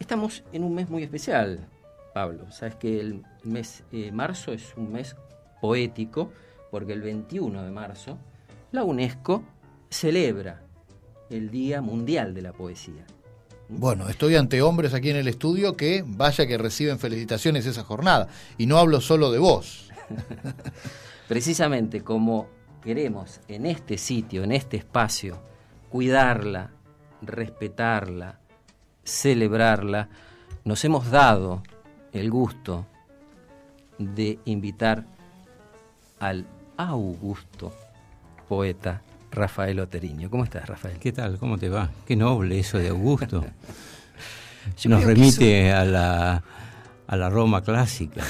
estamos en un mes muy especial, Pablo. Sabes que el mes marzo es un mes poético, porque el 21 de marzo la UNESCO celebra el Día Mundial de la Poesía. Bueno, estoy ante hombres aquí en el estudio que vaya que reciben felicitaciones esa jornada. Y no hablo solo de vos. Precisamente como queremos en este sitio, en este espacio, cuidarla, respetarla, celebrarla, nos hemos dado el gusto de invitar al augusto poeta Rafael Oterinho. ¿Cómo estás, Rafael? ¿Qué tal? ¿Cómo te va? Qué noble eso de Augusto. Nos remite a la Roma clásica.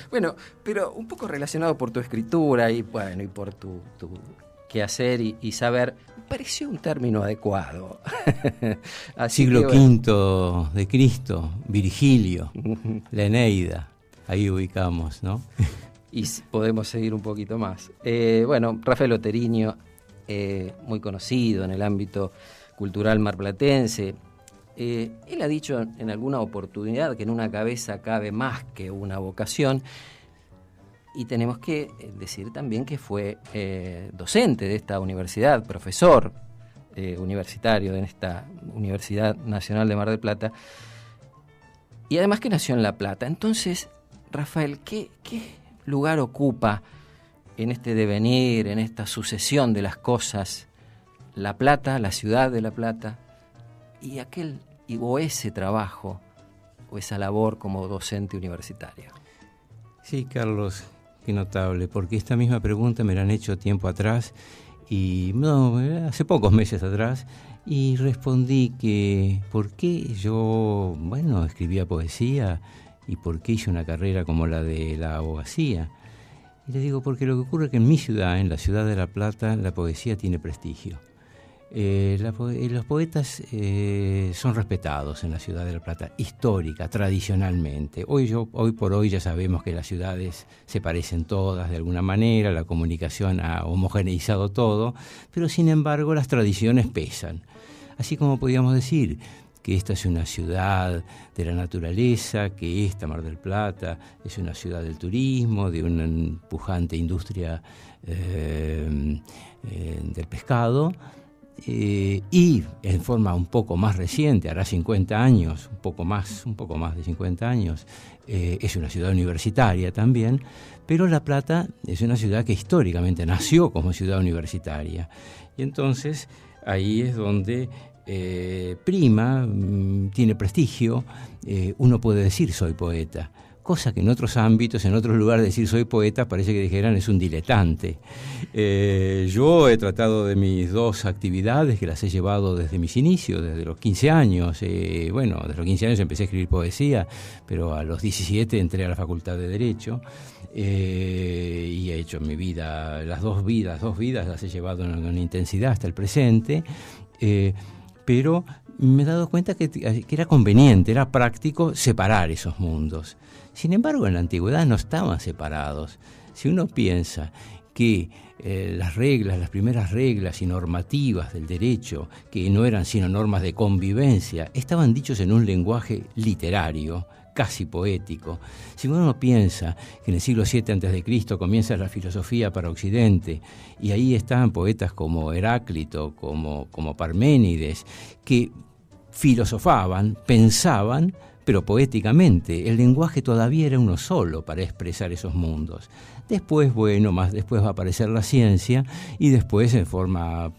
Bueno, pero un poco relacionado por tu escritura y bueno, y por tu quehacer y saber, pareció un término adecuado. Siglo V de Cristo, Virgilio, la Eneida, ahí ubicamos, ¿no? Y podemos seguir un poquito más. Bueno, Rafael Oterinho, muy conocido en el ámbito cultural marplatense. Él ha dicho en alguna oportunidad que en una cabeza cabe más que una vocación. Y tenemos que decir también que fue docente de esta universidad, profesor universitario en esta Universidad Nacional de Mar del Plata. Y además que nació en La Plata. Entonces, Rafael, ¿qué lugar ocupa en este devenir, en esta sucesión de las cosas, La Plata, la ciudad de La Plata, o ese trabajo, o esa labor como docente universitario? Sí, Carlos, qué notable, porque esta misma pregunta me la han hecho tiempo atrás, hace pocos meses atrás, y respondí que por qué yo, escribía poesía, y por qué hice una carrera como la de la abogacía. Y le digo, porque lo que ocurre es que en mi ciudad, en la ciudad de La Plata, la poesía tiene prestigio. Los poetas son respetados en la ciudad de La Plata, histórica, tradicionalmente. Hoy por hoy ya sabemos que las ciudades se parecen todas de alguna manera, la comunicación ha homogeneizado todo, pero sin embargo las tradiciones pesan. Así como podríamos decir que esta es una ciudad de la naturaleza, que esta, Mar del Plata, es una ciudad del turismo, de una pujante industria del pescado, y en forma un poco más reciente, hará 50 años, un poco más de 50 años, es una ciudad universitaria también, pero La Plata es una ciudad que históricamente nació como ciudad universitaria. Y entonces ahí es donde prima, tiene prestigio, uno puede decir soy poeta, cosa que en otros ámbitos, en otros lugares decir soy poeta parece que dijeran es un diletante. Yo he tratado de mis dos actividades, que las he llevado desde mis inicios, desde los 15 años. Desde los 15 años empecé a escribir poesía, pero a los 17 entré a la Facultad de Derecho, y he hecho en mi vida, las dos vidas las he llevado con intensidad hasta el presente. Pero me he dado cuenta que era conveniente, era práctico separar esos mundos. Sin embargo, en la antigüedad no estaban separados. Si uno piensa que las primeras reglas y normativas del derecho, que no eran sino normas de convivencia, estaban dichos en un lenguaje literario, casi poético. Si uno piensa que en el siglo VII a.C. comienza la filosofía para Occidente, y ahí están poetas como Heráclito, como Parménides, que filosofaban, pensaban, pero poéticamente. El lenguaje todavía era uno solo para expresar esos mundos. Después, después va a aparecer la ciencia y después en forma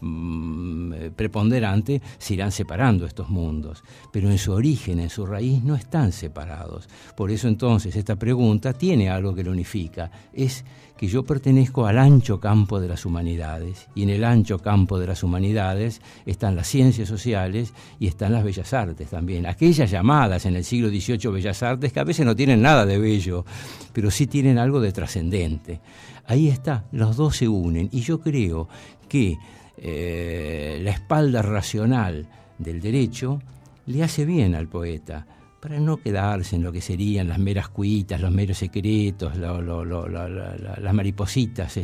preponderante se irán separando estos mundos. Pero en su origen, en su raíz, no están separados. Por eso entonces esta pregunta tiene algo que lo unifica. Es que yo pertenezco al ancho campo de las humanidades, y en el ancho campo de las humanidades están las ciencias sociales y están las bellas artes también. Aquellas llamadas en el siglo XVIII bellas artes, que a veces no tienen nada de bello, pero sí tienen algo de trascendente. Ahí está, los dos se unen, y yo creo que la espalda racional del derecho le hace bien al poeta, para no quedarse en lo que serían las meras cuitas, los meros secretos, las maripositas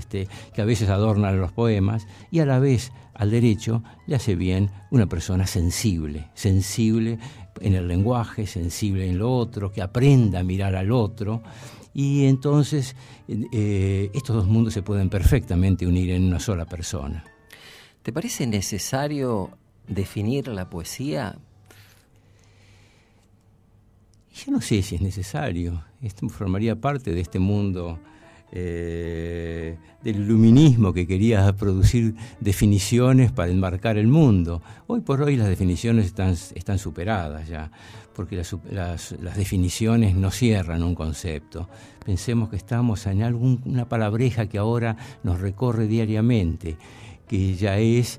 que a veces adornan los poemas, y a la vez al derecho le hace bien una persona sensible en el lenguaje, sensible en lo otro, que aprenda a mirar al otro. Y entonces estos dos mundos se pueden perfectamente unir en una sola persona. ¿Te parece necesario definir la poesía? Yo no sé si es necesario. Esto formaría parte de este mundo del iluminismo que quería producir definiciones para enmarcar el mundo. Hoy por hoy las definiciones están superadas ya, porque las definiciones no cierran un concepto. Pensemos que estamos en una palabreja que ahora nos recorre diariamente, que ya es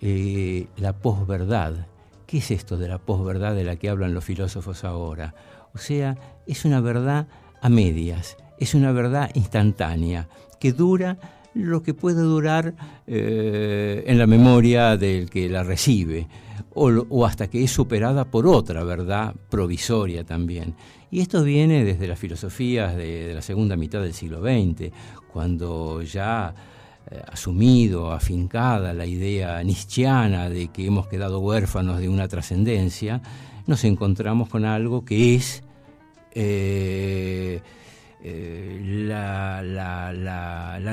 la posverdad. ¿Qué es esto de la posverdad de la que hablan los filósofos ahora? O sea, es una verdad a medias, es una verdad instantánea, que dura lo que puede durar en la memoria del que la recibe, o hasta que es superada por otra verdad provisoria también. Y esto viene desde las filosofías de la segunda mitad del siglo XX, cuando ya asumido, afincada la idea nietzscheana de que hemos quedado huérfanos de una trascendencia, nos encontramos con algo que es la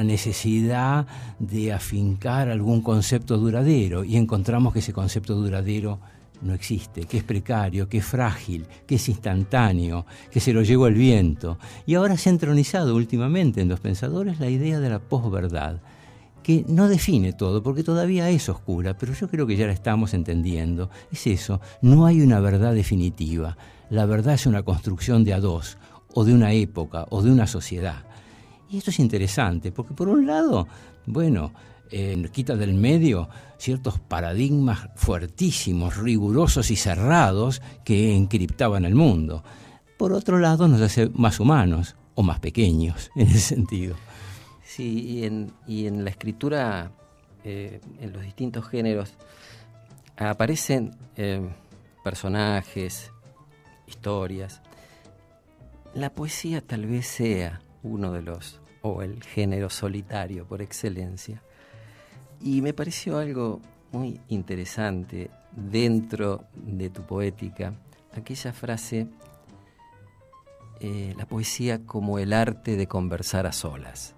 necesidad de afincar algún concepto duradero, y encontramos que ese concepto duradero no existe, que es precario, que es frágil, que es instantáneo, que se lo llevó el viento. Y ahora se ha entronizado últimamente en los pensadores la idea de la posverdad, que no define todo, porque todavía es oscura, pero yo creo que ya la estamos entendiendo. Es eso, no hay una verdad definitiva. La verdad es una construcción de a dos, o de una época, o de una sociedad. Y esto es interesante, porque por un lado, bueno, quita del medio ciertos paradigmas fuertísimos, rigurosos y cerrados que encriptaban el mundo. Por otro lado, nos hace más humanos, o más pequeños, en ese sentido. Sí, y en la escritura, en los distintos géneros, aparecen personajes, historias. La poesía tal vez sea uno de los, o el género solitario por excelencia. Y me pareció algo muy interesante dentro de tu poética, aquella frase, la poesía como el arte de conversar a solas.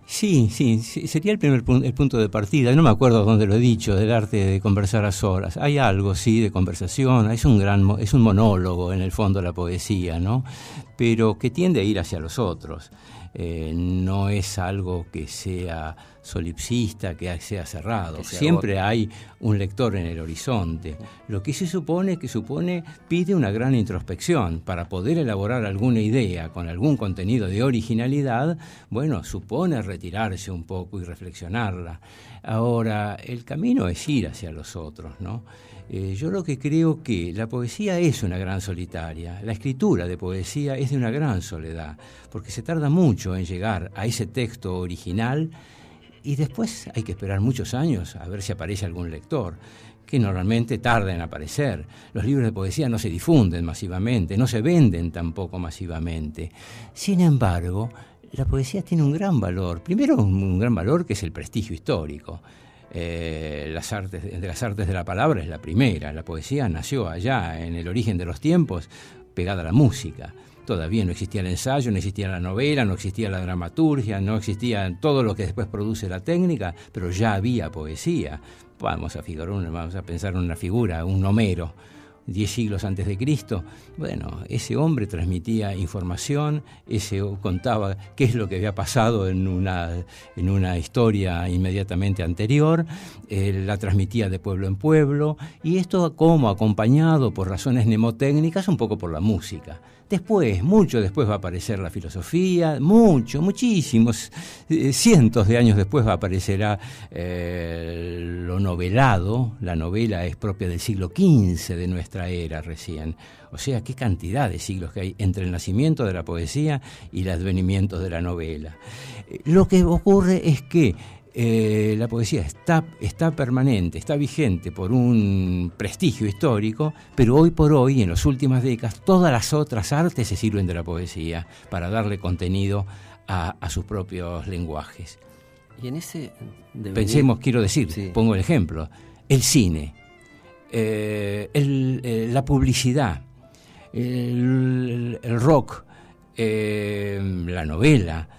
Sí, sería el punto de partida. No me acuerdo dónde lo he dicho, del arte de conversar a solas. Hay algo, sí, de conversación, es un monólogo en el fondo la poesía, ¿no? Pero que tiende a ir hacia los otros. No es algo que sea solipsista, que sea cerrado. Siempre hay un lector en el horizonte. Lo que se supone pide una gran introspección para poder elaborar alguna idea con algún contenido de originalidad. Bueno, supone retirarse un poco y reflexionarla. Ahora, el camino es ir hacia los otros, ¿no? Yo lo que creo que la poesía es una gran solitaria, la escritura de poesía es de una gran soledad, porque se tarda mucho en llegar a ese texto original y después hay que esperar muchos años a ver si aparece algún lector, que normalmente tarda en aparecer. Los libros de poesía no se difunden masivamente, no se venden tampoco masivamente. Sin embargo, la poesía tiene un gran valor, primero un gran valor que es el prestigio histórico. Las artes de la palabra es la primera. La poesía nació allá, en el origen de los tiempos, pegada a la música. Todavía no existía el ensayo, no existía la novela, no existía la dramaturgia, no existía todo lo que después produce la técnica, pero ya había poesía. Vamos a pensar en una figura, un Homero, 10 siglos antes de Cristo. Bueno, ese hombre transmitía información, contaba qué es lo que había pasado en una historia inmediatamente anterior, la transmitía de pueblo en pueblo, y esto como acompañado por razones mnemotécnicas, un poco por la música. Mucho después va a aparecer la filosofía, muchísimos, cientos de años después aparecerá lo novelado. La novela es propia del siglo XV de nuestra era recién. O sea, qué cantidad de siglos que hay entre el nacimiento de la poesía y el advenimiento de la novela. Lo que ocurre es que la poesía está permanente, está vigente por un prestigio histórico, pero hoy por hoy, en las últimas décadas, todas las otras artes se sirven de la poesía para darle contenido a sus propios lenguajes. Y en ese Pensemos, quiero decir, sí. Pongo el ejemplo, el cine. la publicidad, el rock, la novela,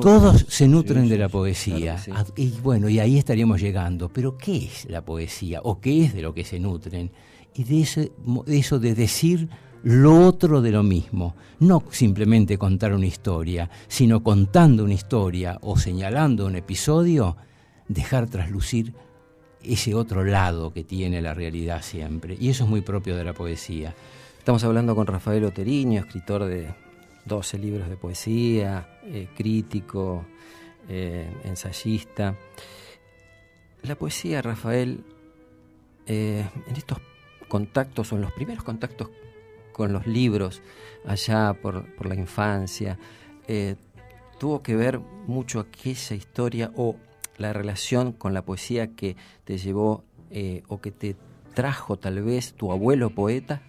todos se nutren de la poesía. Claro que sí. Y bueno, y ahí estaríamos llegando. Pero ¿qué es la poesía? ¿O qué es de lo que se nutren? Y de eso de decir lo otro de lo mismo. No simplemente contar una historia, sino contando una historia o señalando un episodio, dejar traslucir ese otro lado que tiene la realidad siempre. Y eso es muy propio de la poesía. Estamos hablando con Rafael Otteriño, escritor de 12 libros de poesía, crítico, ensayista. La poesía, Rafael, en estos contactos o en los primeros contactos con los libros allá por la infancia, tuvo que ver mucho aquella historia o la relación con la poesía que te llevó o que te trajo tal vez tu abuelo poeta.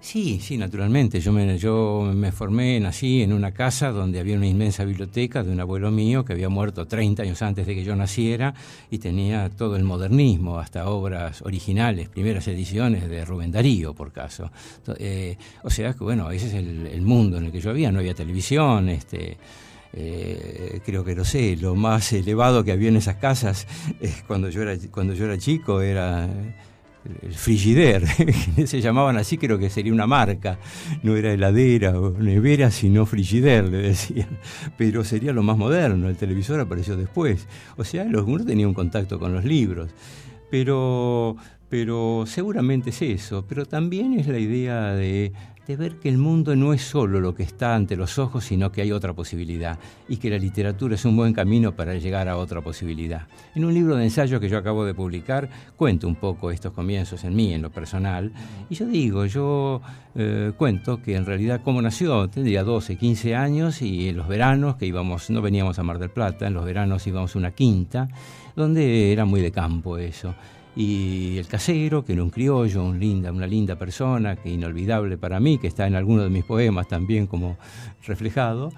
Sí, naturalmente. Yo me formé, nací en una casa donde había una inmensa biblioteca de un abuelo mío que había muerto 30 años antes de que yo naciera y tenía todo el modernismo, hasta obras originales, primeras ediciones de Rubén Darío, por caso. O sea que, bueno, ese es el mundo en el que yo había. No había televisión, creo que no sé, lo más elevado que había en esas casas cuando yo era chico era el Frigidaire, que se llamaban así, creo que sería una marca, no era heladera o nevera, sino Frigidaire, le decían, pero sería lo más moderno. El televisor apareció después. O sea, uno tenía un contacto con los libros, pero seguramente es eso, pero también es la idea de ver que el mundo no es solo lo que está ante los ojos, sino que hay otra posibilidad, y que la literatura es un buen camino para llegar a otra posibilidad. En un libro de ensayo que yo acabo de publicar, cuento un poco estos comienzos en mí, en lo personal, y yo cuento que en realidad cómo nació. Tendría 12, 15 años, y en los veranos que no veníamos a Mar del Plata, en los veranos íbamos a una quinta, donde era muy de campo eso. Y el casero, que era un criollo, una linda persona, que inolvidable para mí, que está en algunos de mis poemas también como reflejado,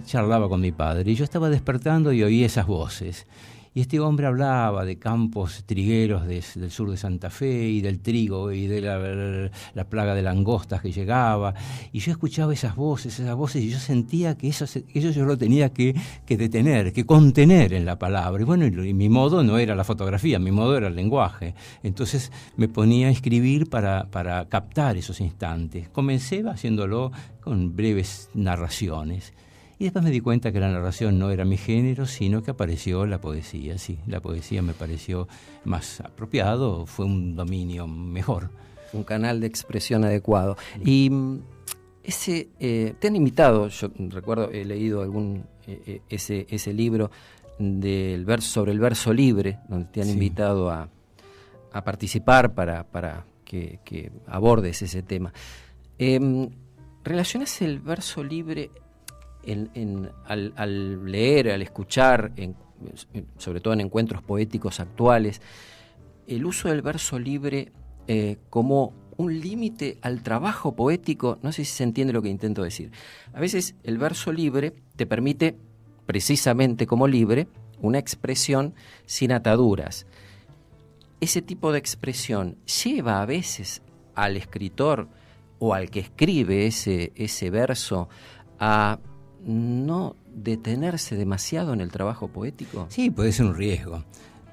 charlaba con mi padre. Y yo estaba despertando y oí esas voces. Y este hombre hablaba de campos trigueros del sur de Santa Fe y del trigo y de la plaga de langostas que llegaba. Y yo escuchaba esas voces y yo sentía que eso yo lo tenía que detener, que contener en la palabra. Y bueno, y mi modo no era la fotografía, mi modo era el lenguaje. Entonces me ponía a escribir para captar esos instantes. Comencé haciéndolo con breves narraciones. Y después me di cuenta que la narración no era mi género, sino que apareció la poesía. Sí, la poesía me pareció más apropiado, fue un dominio mejor. Un canal de expresión adecuado. Y te han invitado, yo recuerdo, he leído ese libro sobre el verso libre, donde te han invitado a participar para que abordes ese tema. ¿Relacionas el verso libre al leer, al escuchar, sobre todo en encuentros poéticos actuales, el uso del verso libre como un límite al trabajo poético? No sé si se entiende lo que intento decir. A veces el verso libre te permite, precisamente como libre, una expresión sin ataduras. Ese tipo de expresión lleva a veces al escritor o al que escribe ese verso a no detenerse demasiado en el trabajo poético. Sí, puede ser un riesgo.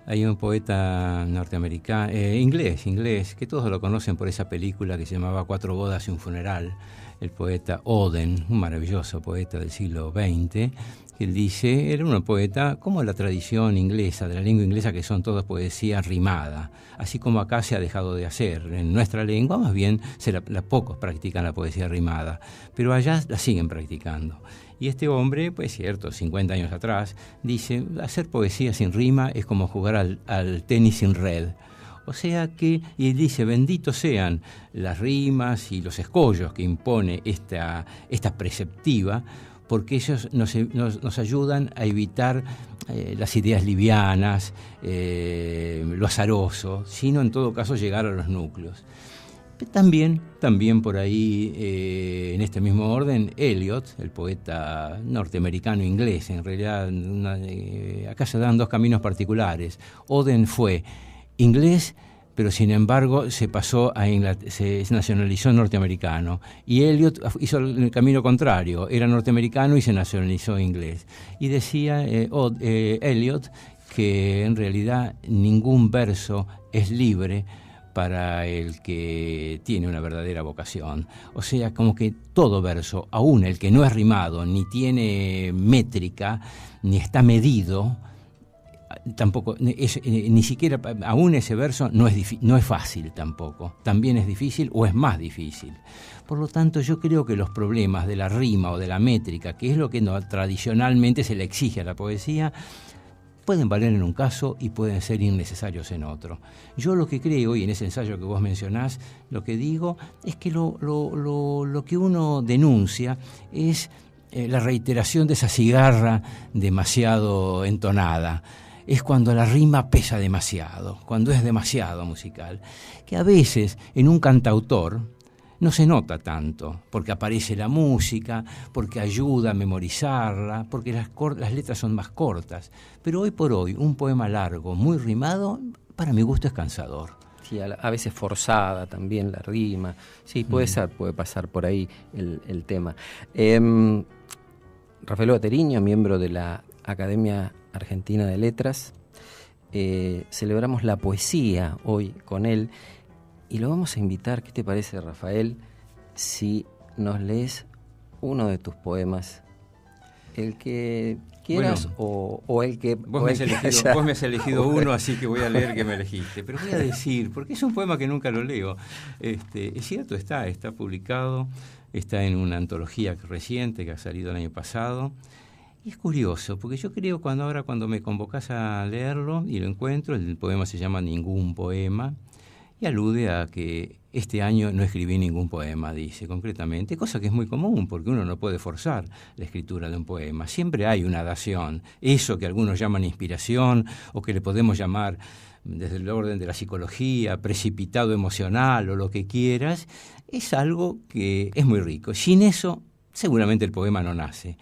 Hay un poeta norteamericano, inglés, que todos lo conocen por esa película que se llamaba 4 bodas y un funeral, el poeta Auden, un maravilloso poeta del siglo XX, que él dice, era un poeta como la tradición inglesa, de la lengua inglesa, que son todas poesía rimada, así como acá se ha dejado de hacer. En nuestra lengua, más bien, pocos practican la poesía rimada, pero allá la siguen practicando. Y este hombre, pues cierto, 50 años atrás, dice, hacer poesía sin rima es como jugar al tenis sin red. O sea que, y él dice, benditos sean las rimas y los escollos que impone esta preceptiva, porque ellos nos ayudan a evitar las ideas livianas, lo azaroso, sino en todo caso llegar a los núcleos. También por ahí, en este mismo orden, Eliot, el poeta norteamericano-inglés, en realidad acá se dan dos caminos particulares. Auden fue inglés, pero sin embargo se nacionalizó norteamericano. Y Eliot hizo el camino contrario, era norteamericano y se nacionalizó inglés. Y decía Eliot que en realidad ningún verso es libre para el que tiene una verdadera vocación. O sea, como que todo verso, aún el que no es rimado, ni tiene métrica, ni está medido, tampoco ni siquiera, aún ese verso no es fácil tampoco, también es difícil o es más difícil. Por lo tanto, yo creo que los problemas de la rima o de la métrica, que es lo que tradicionalmente se le exige a la poesía, pueden valer en un caso y pueden ser innecesarios en otro. Yo lo que creo, y en ese ensayo que vos mencionás, lo que digo es que lo que uno denuncia es la reiteración de esa cigarra demasiado entonada. Es cuando la rima pesa demasiado, cuando es demasiado musical, que a veces en un cantautor no se nota tanto, porque aparece la música, porque ayuda a memorizarla, porque las letras son más cortas. Pero hoy por hoy, un poema largo, muy rimado, para mi gusto es cansador. Sí, a veces forzada también la rima. Sí, puede ser, puede pasar por ahí el tema. Rafael Oteriño, miembro de la Academia Argentina de Letras, celebramos la poesía hoy con él. Y lo vamos a invitar, ¿qué te parece, Rafael, si nos lees uno de tus poemas? El que quieras, bueno, o el que... Vos me has elegido uno, así que voy a leer que me elegiste. Pero voy a decir, porque es un poema que nunca lo leo. Es cierto, está publicado, está en una antología reciente que ha salido el año pasado. Y es curioso, porque yo creo cuando me convocás a leerlo y lo encuentro, el poema se llama Ningún Poema, y alude a que este año no escribí ningún poema, dice concretamente, cosa que es muy común, porque uno no puede forzar la escritura de un poema. Siempre hay una dación, eso que algunos llaman inspiración, o que le podemos llamar, desde el orden de la psicología, precipitado emocional o lo que quieras, es algo que es muy rico. Sin eso, seguramente el poema no nace.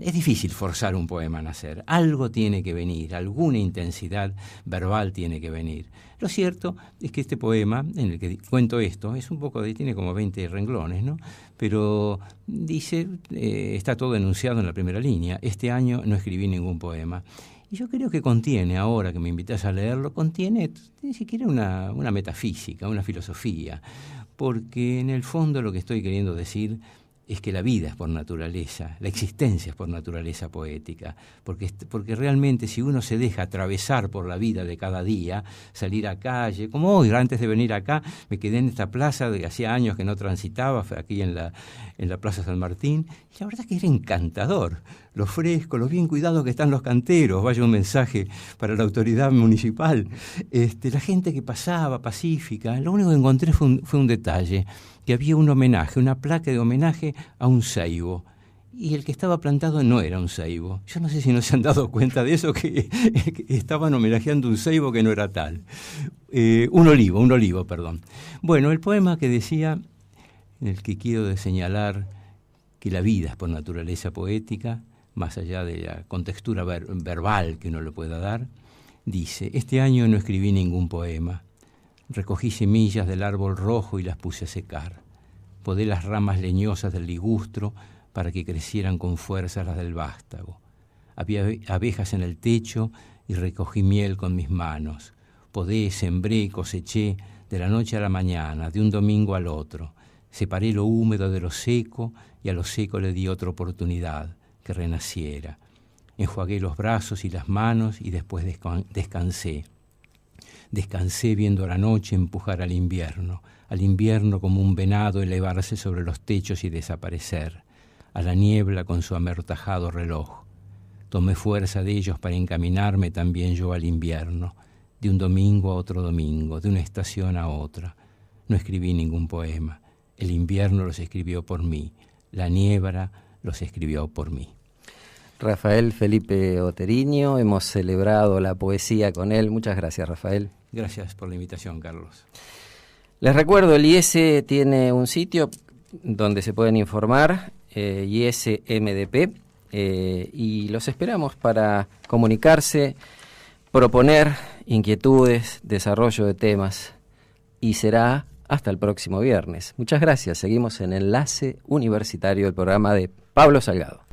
Es difícil forzar un poema a nacer. Algo tiene que venir, alguna intensidad verbal tiene que venir. Lo cierto es que este poema, en el que cuento esto, es un poco tiene como 20 renglones, ¿no? Pero dice, está todo enunciado en la primera línea. Este año no escribí ningún poema. Y yo creo que contiene, ahora que me invitas a leerlo, contiene ni siquiera una metafísica, una filosofía. Porque en el fondo lo que estoy queriendo decir es que la vida es por naturaleza, la existencia es por naturaleza poética, porque realmente si uno se deja atravesar por la vida de cada día, salir a calle, como hoy, antes de venir acá, me quedé en esta plaza de hacía años que no transitaba, aquí en la Plaza San Martín, y la verdad es que era encantador, lo fresco, lo bien cuidados que están los canteros, vaya un mensaje para la autoridad municipal, la gente que pasaba pacífica, lo único que encontré fue un detalle, que había un homenaje, una placa de homenaje a un ceibo, y el que estaba plantado no era un ceibo. Yo no sé si no se han dado cuenta de eso, que estaban homenajeando un ceibo que no era tal. Un olivo, perdón. Bueno, el poema que decía, en el que quiero señalar que la vida es por naturaleza poética, más allá de la contextura verbal que uno le pueda dar, dice: este año no escribí ningún poema. Recogí semillas del árbol rojo y las puse a secar. Podé las ramas leñosas del ligustro para que crecieran con fuerza las del vástago. Había abejas en el techo y recogí miel con mis manos. Podé, sembré y coseché de la noche a la mañana, de un domingo al otro. Separé lo húmedo de lo seco y a lo seco le di otra oportunidad, que renaciera. Enjuagué los brazos y las manos y después descansé. Descansé viendo la noche empujar al invierno como un venado elevarse sobre los techos y desaparecer, a la niebla con su amortajado reloj. Tomé fuerza de ellos para encaminarme también yo al invierno, de un domingo a otro domingo, de una estación a otra. No escribí ningún poema, el invierno los escribió por mí, la niebla los escribió por mí. Rafael Felipe Oteriño, hemos celebrado la poesía con él. Muchas gracias, Rafael. Gracias por la invitación, Carlos. Les recuerdo, el IES tiene un sitio donde se pueden informar, IES MDP, y los esperamos para comunicarse, proponer inquietudes, desarrollo de temas, y será hasta el próximo viernes. Muchas gracias. Seguimos en Enlace Universitario, el programa de Pablo Salgado.